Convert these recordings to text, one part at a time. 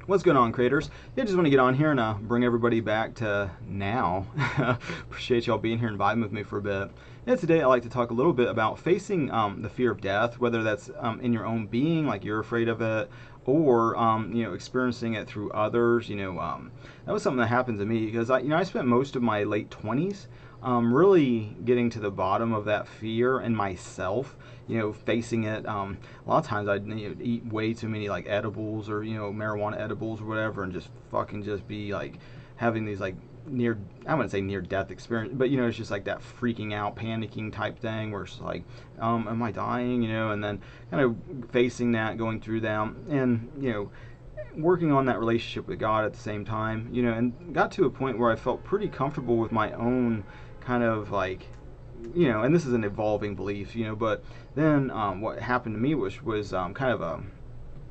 What's going on, creators? Yeah, just want to get on here and bring everybody back to now. Appreciate y'all being here and vibing with me for a bit. Yeah, today I'd like to talk a little bit about facing the fear of death, whether that's in your own being, like you're afraid of it, or experiencing it through others. That was something that happened to me because I spent most of my late 20s really getting to the bottom of that fear in myself, facing it. A lot of times I'd eat way too many like edibles or marijuana edibles or whatever, and just fucking just be like having these like near, I wouldn't say near death experience, but it's just like that freaking out, panicking type thing where it's like, am I dying? And then kind of facing that, going through that, and working on that relationship with God at the same time, and got to a point where I felt pretty comfortable with my own kind of like, and this is an evolving belief, but then what happened to me was kind of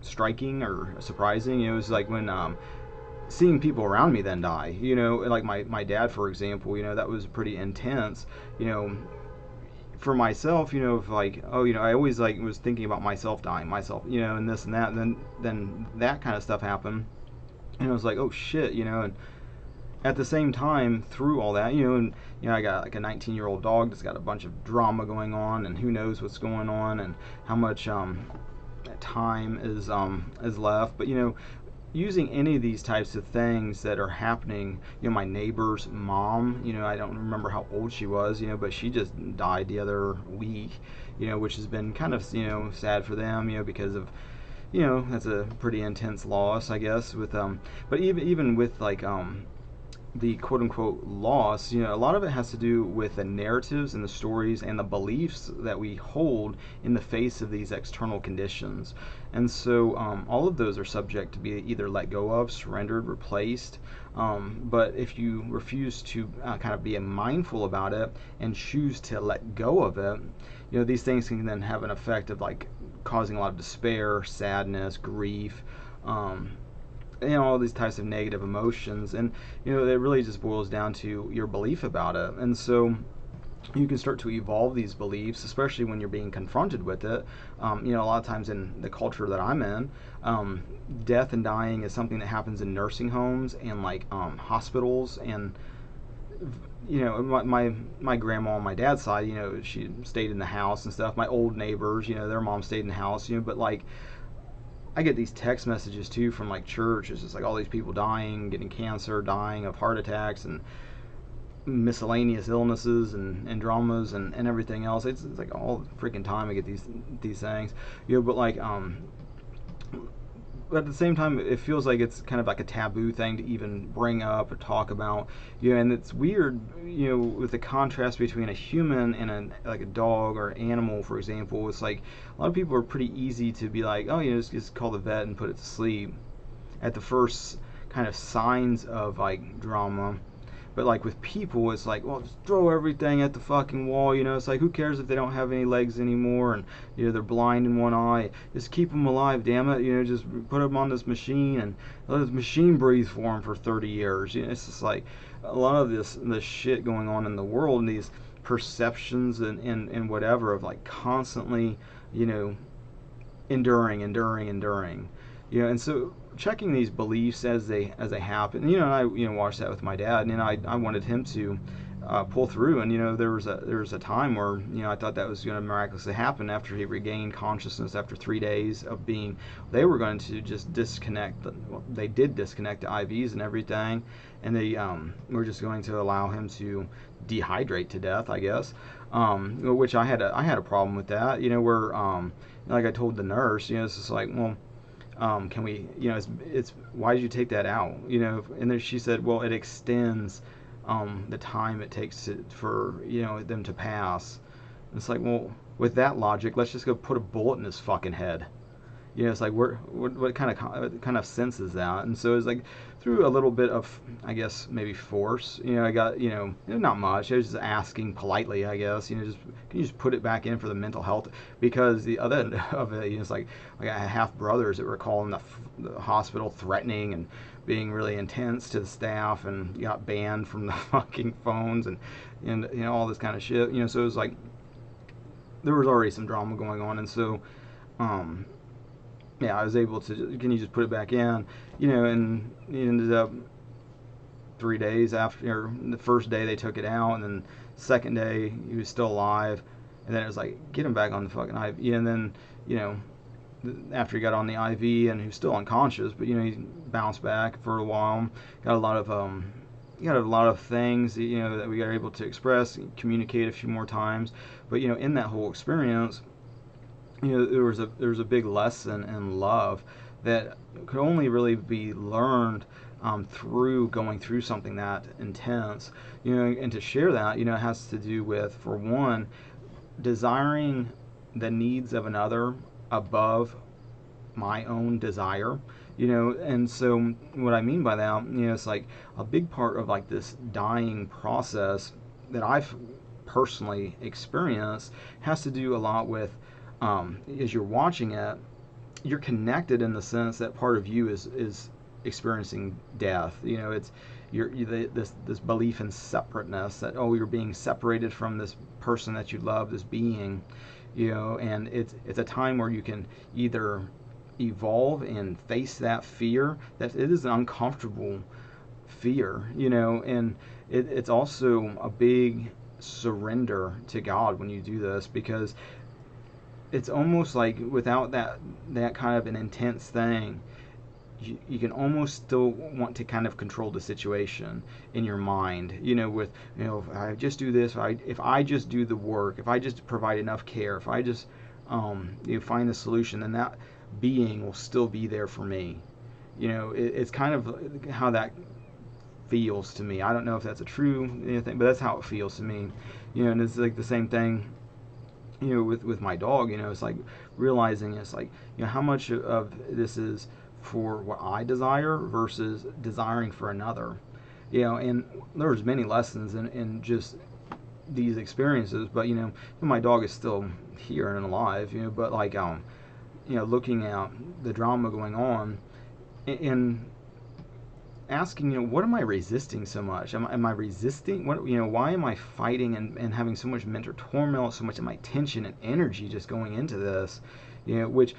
striking or surprising. It was like when seeing people around me then die, like my dad, for example, that was pretty intense, for myself, like, oh, I always like was thinking about myself dying, myself, and this and that, and then that kind of stuff happened, and I was like, oh shit, and at the same time, through all that, and I got like a 19-year-old dog that's got a bunch of drama going on, and who knows what's going on, and how much time is left, but using any of these types of things that are happening, my neighbor's mom, I don't remember how old she was, but she just died the other week, which has been kind of, sad for them, because of, that's a pretty intense loss, I guess, with, but even with like, the quote unquote loss, a lot of it has to do with the narratives and the stories and the beliefs that we hold in the face of these external conditions. And so all of those are subject to be either let go of, surrendered, replaced. But if you refuse to kind of be mindful about it and choose to let go of it, these things can then have an effect of like causing a lot of despair, sadness, grief. All these types of negative emotions, and it really just boils down to your belief about it. And so you can start to evolve these beliefs, especially when you're being confronted with it. A lot of times in the culture that I'm in, death and dying is something that happens in nursing homes and like hospitals, and my grandma on my dad's side, she stayed in the house and stuff. My old neighbors, their mom stayed in the house, but like I get these text messages too from like church. It's just like all these people dying, getting cancer, dying of heart attacks and miscellaneous illnesses and dramas and everything else. It's like all the freaking time I get these things, but like but at the same time, it feels like it's kind of like a taboo thing to even bring up or talk about, and it's weird, with the contrast between a human and like a dog or an animal, for example. It's like a lot of people are pretty easy to be like, oh, just call the vet and put it to sleep at the first kind of signs of like drama. But like with people, it's like, well, just throw everything at the fucking wall. It's like, who cares if they don't have any legs anymore, and they're blind in one eye? Just keep them alive, damn it. Just put them on this machine and let this machine breathe for them for 30 years. It's just like a lot of this shit going on in the world, and these perceptions and whatever of like constantly, enduring. And so checking these beliefs as they happen. I watched that with my dad, and I wanted him to pull through. And there was a time where I thought that was going to miraculously happen after he regained consciousness after 3 days of being. They were going to just disconnect. Well, they did disconnect the IVs and everything, and they were just going to allow him to dehydrate to death, I guess. Which I had a problem with that. Where like I told the nurse, it's just like, well, can we, it's why did you take that out, and then she said, well, it extends the time it takes for them to pass. And it's like, well, with that logic, let's just go put a bullet in his fucking head. It's like, what kind of sense is that? And so it's like through a little bit of, I guess, maybe force, I got, not much. I was just asking politely, I guess, just can you just put it back in for the mental health? Because the other end of it, it's like I got half brothers that were calling the hospital, threatening and being really intense to the staff, and got banned from the fucking phones, and all this kind of shit. So it was like there was already some drama going on, and so yeah, I was able to, can you just put it back in, you know, and it ended up 3 days after, or the first day they took it out, and then second day he was still alive, and then it was like, get him back on the fucking IV, and then, you know, after he got on the IV and he was still unconscious, but you know, he bounced back for a while, got a lot of things, you know, that we got able to express, communicate a few more times, but you know, in that whole experience, you know, there was a big lesson in love that could only really be learned through going through something that intense, you know, and to share that, you know, it has to do with, for one, desiring the needs of another above my own desire, you know. And so what I mean by that, you know, it's like a big part of like this dying process that I've personally experienced has to do a lot with, as you're watching it, you're connected in the sense that part of you is experiencing death. You know, it's this belief in separateness, that, oh, you're being separated from this person that you love, this being, you know. And it's a time where you can either evolve and face that fear, that it is an uncomfortable fear, you know. And it's also a big surrender to God when you do this, because it's almost like without that kind of an intense thing, you can almost still want to kind of control the situation in your mind, you know, with, you know, if I just do this, if I just do the work, if I just provide enough care, if I just you know, find the solution, then that being will still be there for me. You know, it's kind of how that feels to me. I don't know if that's a true thing, but that's how it feels to me. You know, and it's like the same thing, you know, with my dog. You know, it's like realizing, it's like, you know, how much of this is for what I desire versus desiring for another. You know, and there's many lessons in just these experiences, but you know, my dog is still here and alive, you know, but like you know, looking at the drama going on and asking, you know, what am I resisting so much? Am I resisting? What, you know, why am I fighting and having so much mental turmoil, so much of my tension and energy just going into this? You know, which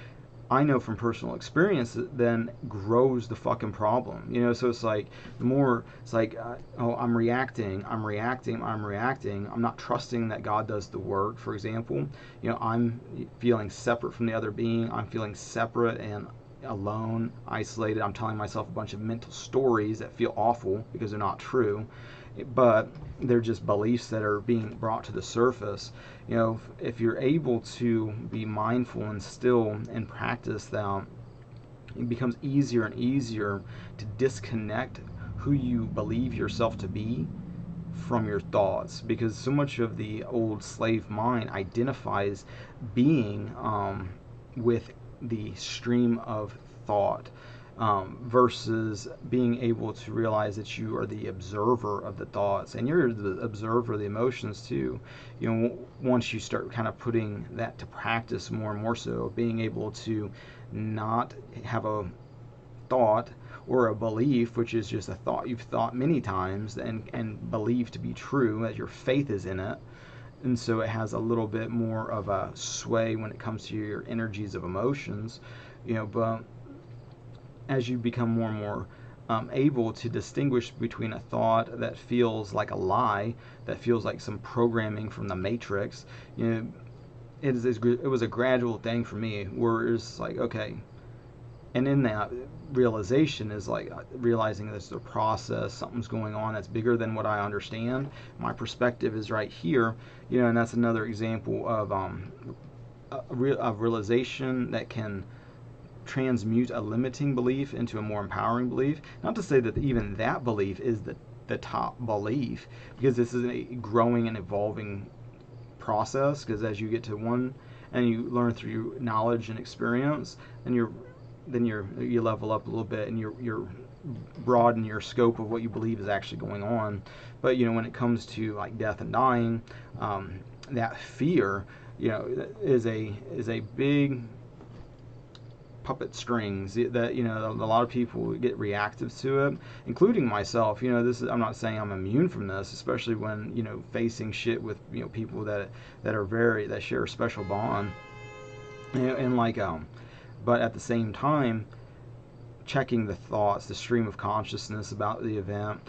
I know from personal experience then grows the fucking problem. You know, so it's like, the more it's like, oh, I'm reacting. I'm not trusting that God does the work, for example. You know, I'm feeling separate from the other being. I'm feeling separate and alone, isolated. I'm telling myself a bunch of mental stories that feel awful because they're not true, but they're just beliefs that are being brought to the surface. You know, if you're able to be mindful and still and practice that, it becomes easier and easier to disconnect who you believe yourself to be from your thoughts, because so much of the old slave mind identifies being with the stream of thought, versus being able to realize that you are the observer of the thoughts, and you're the observer of the emotions too. You know, once you start kind of putting that to practice more and more, so being able to not have a thought or a belief, which is just a thought you've thought many times and believe to be true, that your faith is in it, and so it has a little bit more of a sway when it comes to your energies of emotions, you know. But as you become more and more able to distinguish between a thought that feels like a lie, that feels like some programming from the Matrix, you know, it was a gradual thing for me, where it's like, okay, and in that realization is like realizing there's a process, something's going on that's bigger than what I understand. My perspective is right here, you know, and that's another example of a realization that can transmute a limiting belief into a more empowering belief. Not to say that even that belief is the top belief, because this is a growing and evolving process, because as you get to one and you learn through knowledge and experience, and you level up a little bit, and you're broaden your scope of what you believe is actually going on. But you know, when it comes to like death and dying, that fear, you know, is a big puppet strings that, you know, a lot of people get reactive to it, including myself. You know, I'm not saying I'm immune from this, especially when, you know, facing shit with, you know, people that share a special bond, you know. And like but at the same time, checking the thoughts, the stream of consciousness about the event.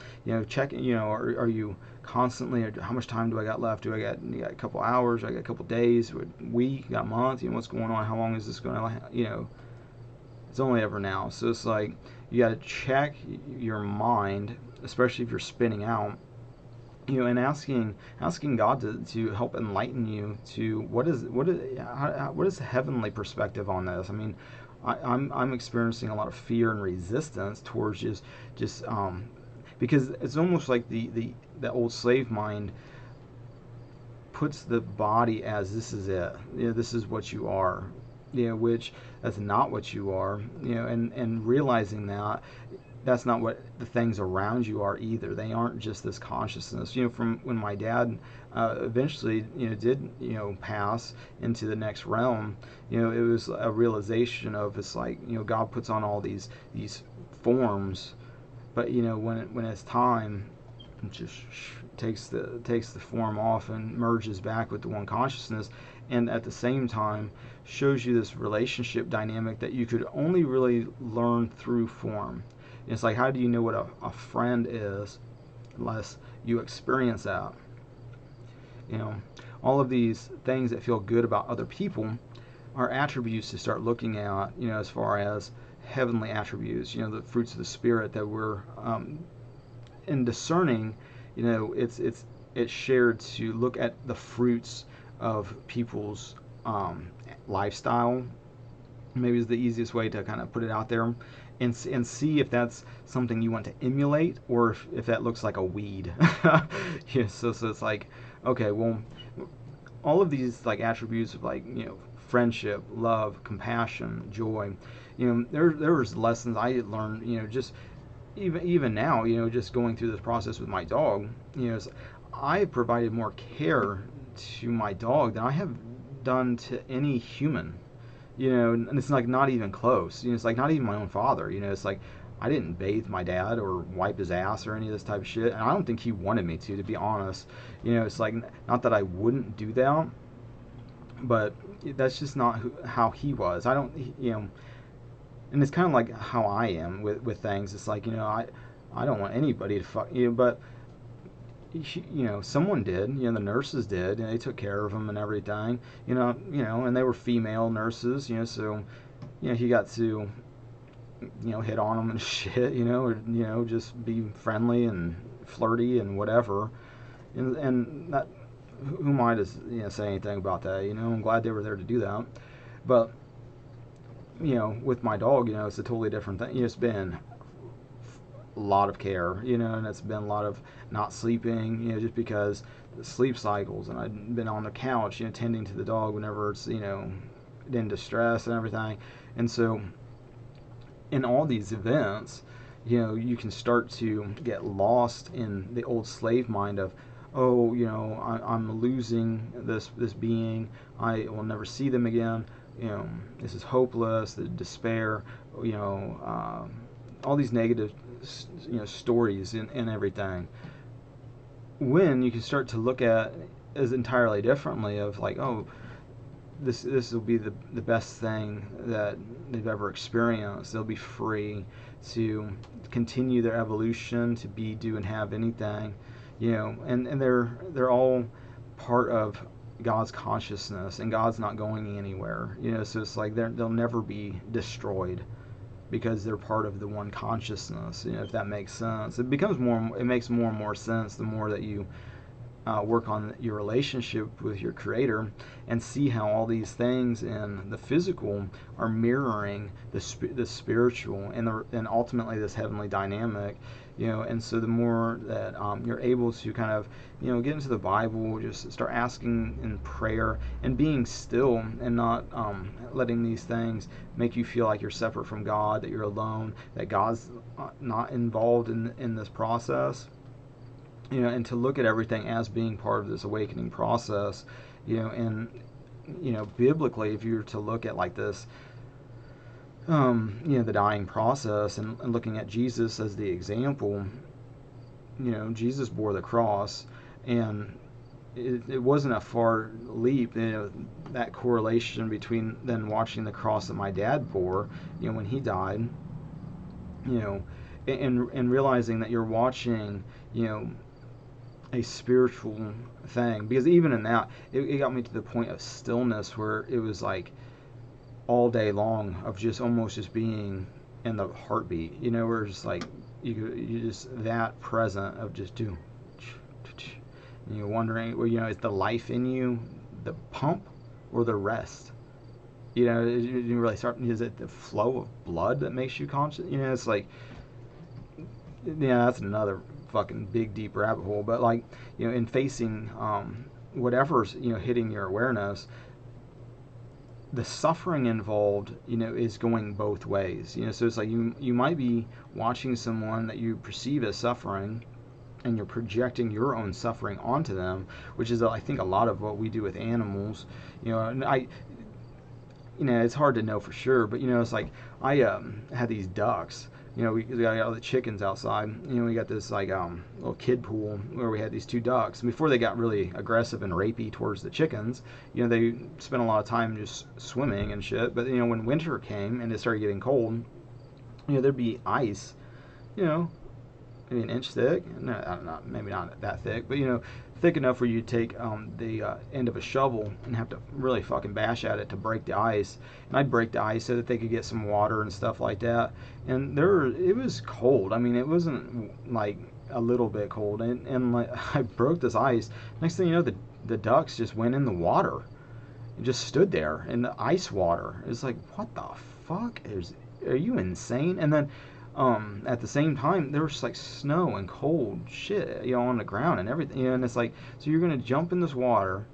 Checking, are you constantly, how much time do I got left? Do I got a couple hours? Do I got a couple days? A week? Got a month? What's going on? How long is this going to, it's only ever now. So it's like, you got to check your mind, especially if you're spinning out, and asking God to help enlighten you to what is the heavenly perspective on this. I mean, I'm experiencing a lot of fear and resistance towards just because it's almost like the old slave mind puts the body as, this is it, this is what you are, which that's not what you are, and realizing that that's not what the things around you are either. They aren't just this consciousness. From when my dad eventually, did, pass into the next realm, it was a realization of, it's like, God puts on all these forms, but when it's time, it just takes the form off and merges back with the one consciousness, and at the same time shows you this relationship dynamic that you could only really learn through form. It's like, how do you know what a friend is unless you experience that? All of these things that feel good about other people are attributes to start looking at, as far as heavenly attributes, the fruits of the Spirit that we're in discerning. It's shared to look at the fruits of people's lifestyle. Maybe is the easiest way to kind of put it out there, and see if that's something you want to emulate, or if that looks like a weed. So it's like, okay, well, all of these like attributes of, like, friendship, love, compassion, joy, there was lessons I had learned, just even now, just going through this process with my dog, I provided more care to my dog than I have done to any human. And it's like not even close. It's like not even my own father. It's like I didn't bathe my dad or wipe his ass or any of this type of shit, and I don't think he wanted me to be honest. It's like, not that I wouldn't do that, but that's just not how he was. I don't, and it's kind of like how I am with things. It's like, I don't want anybody to fuck but someone did, the nurses did, and they took care of him and everything, and they were female nurses, so, he got to, hit on them and shit, or, just be friendly and flirty and whatever, and that, who am I to, say anything about that, I'm glad they were there to do that, but, with my dog, it's a totally different thing. It's been a lot of care, and it's been a lot of not sleeping, just because the sleep cycles, and I've been on the couch, tending to the dog whenever it's, in distress and everything. And so in all these events, you can start to get lost in the old slave mind of, oh, I'm losing this being, I will never see them again, this is hopeless, the despair, all these negative, stories and everything. When you can start to look at as entirely differently of, like, oh, this will be the best thing that they've ever experienced. They'll be free to continue their evolution, to be, do, and have anything, and they're all part of God's consciousness, and God's not going anywhere, so it's like they'll never be destroyed because they're part of the one consciousness, if that makes sense. It makes more and more sense the more that you work on your relationship with your Creator, and see how all these things in the physical are mirroring the spiritual and ultimately this heavenly dynamic. And so the more that you're able to kind of, get into the Bible, just start asking in prayer and being still, and not letting these things make you feel like you're separate from God, that you're alone, that God's not involved in this process, and to look at everything as being part of this awakening process, and biblically, if you were to look at like this, the dying process, and looking at Jesus as the example, Jesus bore the cross, and it wasn't a far leap, that correlation between then watching the cross that my dad bore, when he died, you know, and realizing that you're watching, a spiritual thing. Because even in that, it got me to the point of stillness where it was like all day long of just almost just being in the heartbeat, where it's just like you just that present of just doing, and you're wondering, well, is the life in you the pump or the rest? You really start, is it the flow of blood that makes you conscious? It's like, yeah, that's another fucking big deep rabbit hole. But like, in facing whatever's hitting your awareness, the suffering involved, is going both ways. So it's like you might be watching someone that you perceive as suffering, and you're projecting your own suffering onto them, which is, I think, a lot of what we do with animals. And it's hard to know for sure, but it's like I had these ducks. We got all the chickens outside. We got this like little kid pool where we had these two ducks. And before they got really aggressive and rapey towards the chickens, they spent a lot of time just swimming and shit. But when winter came and it started getting cold, there'd be ice, maybe an inch thick. No, maybe not that thick, but thick enough where you take the end of a shovel and have to really fucking bash at it to break the ice. And I'd break the ice so that they could get some water and stuff like that. And it was cold. I mean, it wasn't like a little bit cold. And like I broke this ice. Next thing you know, the ducks just went in the water and just stood there in the ice water. It's like, what the fuck? Are you insane? And then at the same time, there was like snow and cold shit, on the ground and everything. And it's like, so you're gonna jump in this water,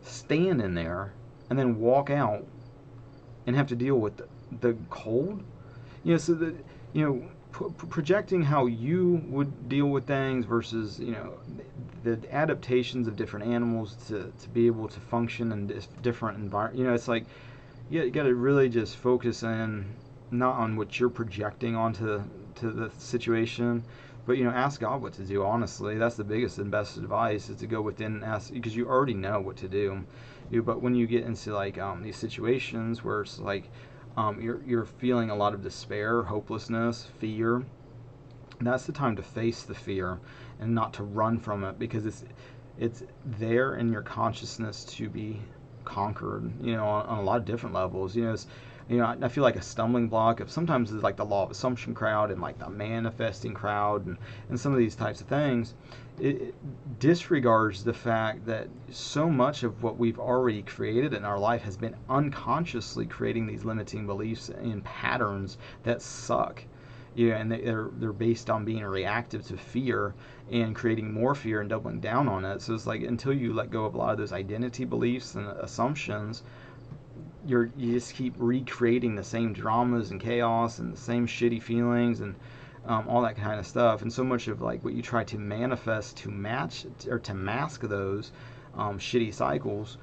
stand in there, and then walk out and have to deal with the cold. So that projecting how you would deal with things versus the adaptations of different animals to be able to function in different environments. It's like, you got to really just focus in, not on what you're projecting onto the situation, but ask God what to do. Honestly, that's the biggest and best advice, is to go within and ask, because you already know what to do. But when you get into like these situations where it's like you're feeling a lot of despair, hopelessness, fear, that's the time to face the fear and not to run from it, because it's there in your consciousness to be conquered, on a lot of different levels. I feel like a stumbling block of sometimes it's like the law of assumption crowd and like the manifesting crowd and some of these types of things. It disregards the fact that so much of what we've already created in our life has been unconsciously creating these limiting beliefs and patterns that suck. And they're based on being reactive to fear and creating more fear and doubling down on it. So it's like, until you let go of a lot of those identity beliefs and assumptions, you just keep recreating the same dramas and chaos and the same shitty feelings and all that kind of stuff. And so much of like what you try to manifest to match or to mask those shitty cycles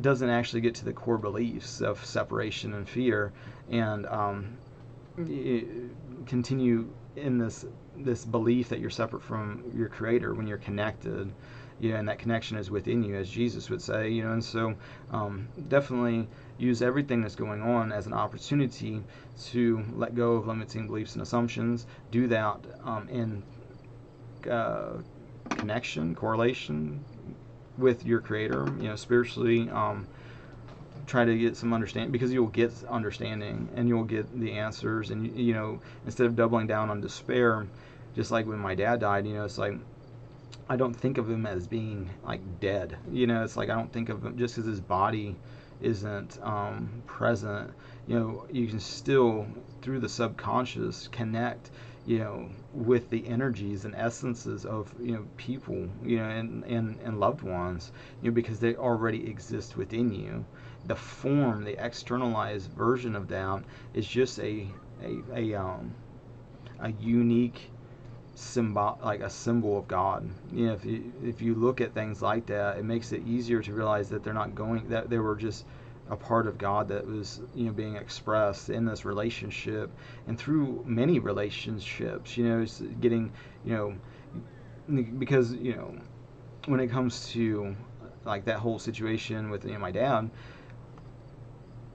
doesn't actually get to the core beliefs of separation and fear, and continue in this belief that you're separate from your creator when you're connected, and that connection is within you, as Jesus would say. And so definitely use everything that's going on as an opportunity to let go of limiting beliefs and assumptions. Do that in connection, correlation with your creator, spiritually. Try to get some understanding, because you'll get understanding and you'll get the answers. And instead of doubling down on despair, just like when my dad died, it's like, I don't think of him as being like dead. It's like, I don't think of him just because his body isn't present. You can still, through the subconscious, connect with the energies and essences of people, and loved ones, because they already exist within you. The form, the externalized version of them, is just a unique symbol, like a symbol of God. If you look at things like that, it makes it easier to realize that that they were just a part of God that was being expressed in this relationship and through many relationships. Getting because when it comes to like that whole situation with my dad,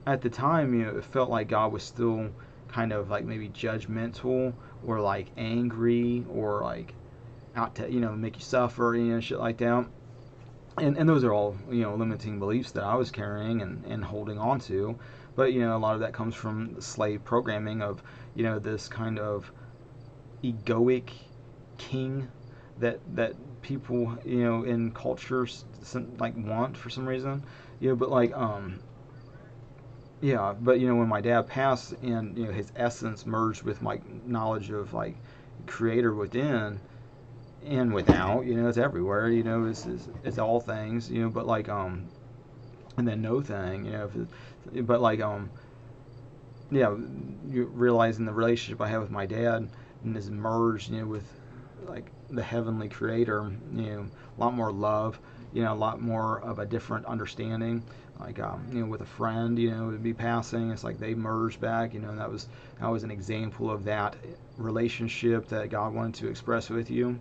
at the time, it felt like God was still kind of like maybe judgmental or like angry or like out to make you suffer, shit like that. And those are all limiting beliefs that I was carrying and holding on to. But a lot of that comes from the slave programming of this kind of egoic king that people in cultures like want for some reason. But like yeah, but when my dad passed and his essence merged with my knowledge of like creator within and without, it's everywhere, it's all things, but like and then no thing, but like yeah, you realizing the relationship I have with my dad and is merged, with like the heavenly creator, a lot more love, a lot more of a different understanding. Like with a friend, would be passing. It's like they merged back, and that was an example of that relationship that God wanted to express with you.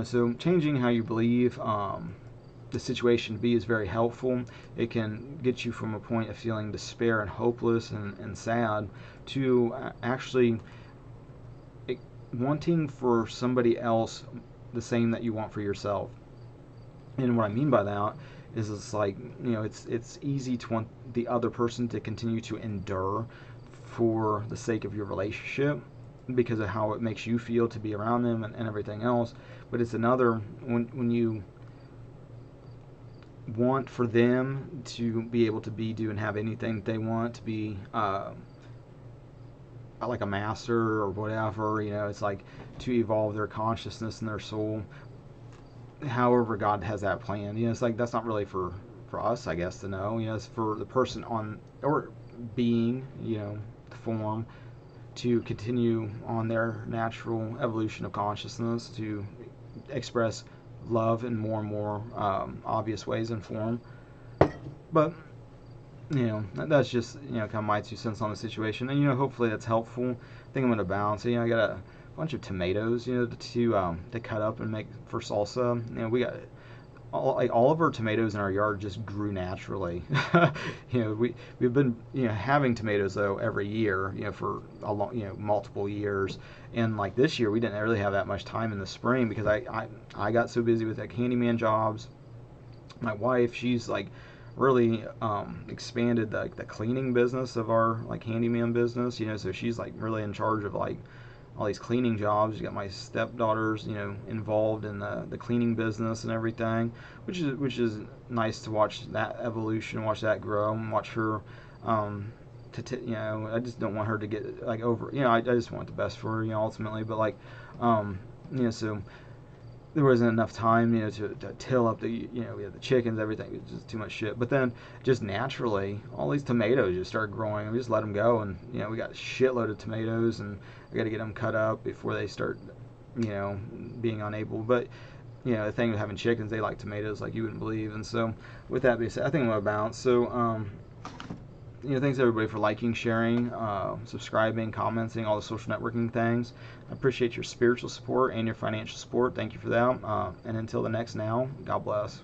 So changing how you believe the situation to be is very helpful. It can get you from a point of feeling despair and hopeless and sad to actually wanting for somebody else the same that you want for yourself. And what I mean by that is it's like, it's easy to want the other person to continue to endure for the sake of your relationship because of how it makes you feel to be around them and everything else. But it's another when you want for them to be able to be, do, and have anything that they want, to be like a master or whatever, it's like to evolve their consciousness and their soul. However, God has that plan. It's like that's not really for us, I guess, to know. It's for the person on or being, form to continue on their natural evolution of consciousness to express love in more and more obvious ways and form. But that's just kind of my 2 cents on the situation, and hopefully that's helpful. I think I'm gonna balance. I got a bunch of tomatoes, to cut up and make for salsa. We got all of our tomatoes in our yard just grew naturally. We've been having tomatoes though every year, for a long, multiple years, and like this year we didn't really have that much time in the spring because I got so busy with like handyman jobs. My wife, she's like really expanded the cleaning business of our like handyman business, so she's like really in charge of like all these cleaning jobs. You got my stepdaughters, involved in the cleaning business and everything, which is nice to watch that evolution, watch that grow, and watch her. I just don't want her to get like over. I just want the best for her, ultimately. But like, so there wasn't enough time, to till up the, we had the chickens, everything. It was just too much shit. But then, just naturally, all these tomatoes just started growing. We just let them go, and we got a shitload of tomatoes, and I got to get them cut up before they start, being unable. But the thing with having chickens, they like tomatoes like you wouldn't believe. And so, with that being said, I think I'm gonna bounce. So, thanks everybody for liking, sharing, subscribing, commenting, all the social networking things. I appreciate your spiritual support and your financial support. Thank you for that. And until the next now, God bless.